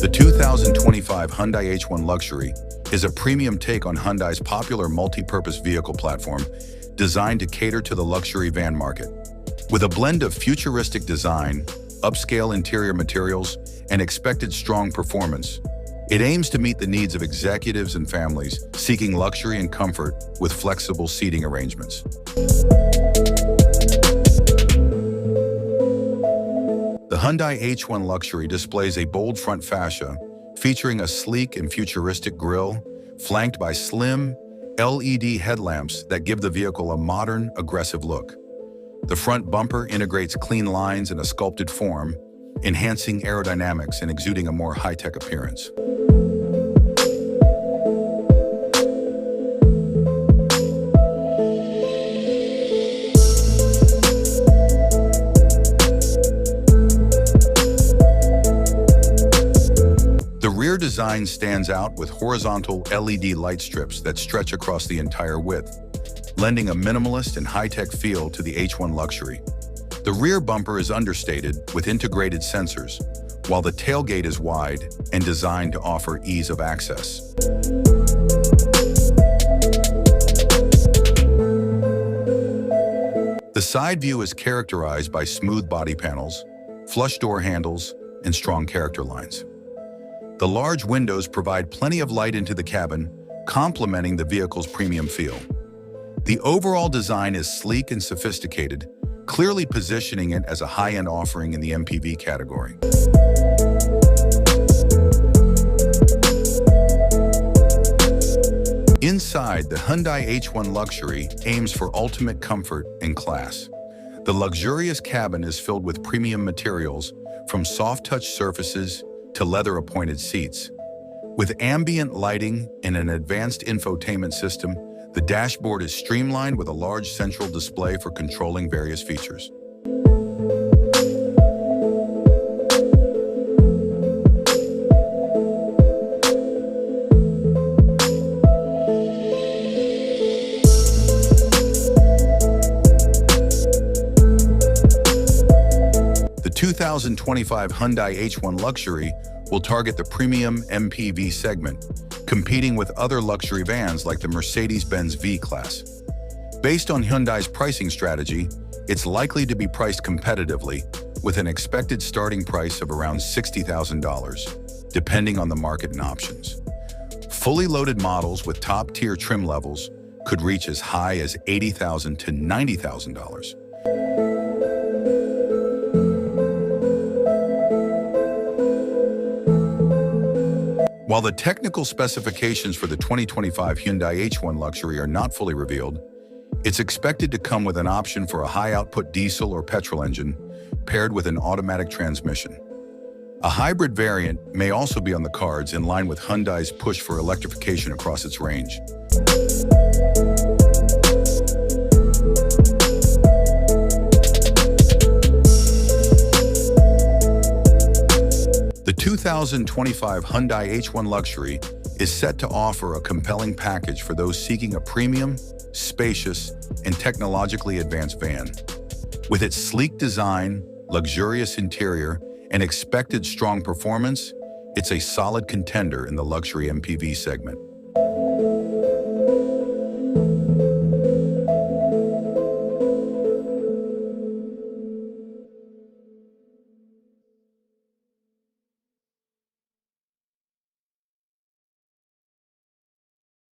The 2025 Hyundai H1 Luxury is a premium take on Hyundai's popular multi-purpose vehicle platform designed to cater to the luxury van market. With a blend of futuristic design, upscale interior materials, and expected strong performance, it aims to meet the needs of executives and families seeking luxury and comfort with flexible seating arrangements. The Hyundai H1 Luxury displays a bold front fascia featuring a sleek and futuristic grille flanked by slim LED headlamps that give the vehicle a modern, aggressive look. The front bumper integrates clean lines in a sculpted form, enhancing aerodynamics and exuding a more high-tech appearance. The rear design stands out with horizontal LED light strips that stretch across the entire width, lending a minimalist and high-tech feel to the H1 Luxury. The rear bumper is understated with integrated sensors, while the tailgate is wide and designed to offer ease of access. The side view is characterized by smooth body panels, flush door handles, and strong character lines. The large windows provide plenty of light into the cabin, complementing the vehicle's premium feel. The overall design is sleek and sophisticated, clearly positioning it as a high-end offering in the MPV category. Inside, the Hyundai H1 Luxury aims for ultimate comfort and class. The luxurious cabin is filled with premium materials, from soft-touch surfaces to leather-appointed seats. With ambient lighting and an advanced infotainment system, the dashboard is streamlined with a large central display for controlling various features. The 2025 Hyundai H1 Luxury will target the premium MPV segment, competing with other luxury vans like the Mercedes-Benz V-Class. Based on Hyundai's pricing strategy, it's likely to be priced competitively, with an expected starting price of around $60,000, depending on the market and options. Fully loaded models with top-tier trim levels could reach as high as $80,000 to $90,000. While the technical specifications for the 2025 Hyundai H1 Luxury are not fully revealed, it's expected to come with an option for a high-output diesel or petrol engine paired with an automatic transmission. A hybrid variant may also be on the cards, in line with Hyundai's push for electrification across its range. The 2025 Hyundai H1 Luxury is set to offer a compelling package for those seeking a premium, spacious, and technologically advanced van. With its sleek design, luxurious interior, and expected strong performance, it's a solid contender in the luxury MPV segment.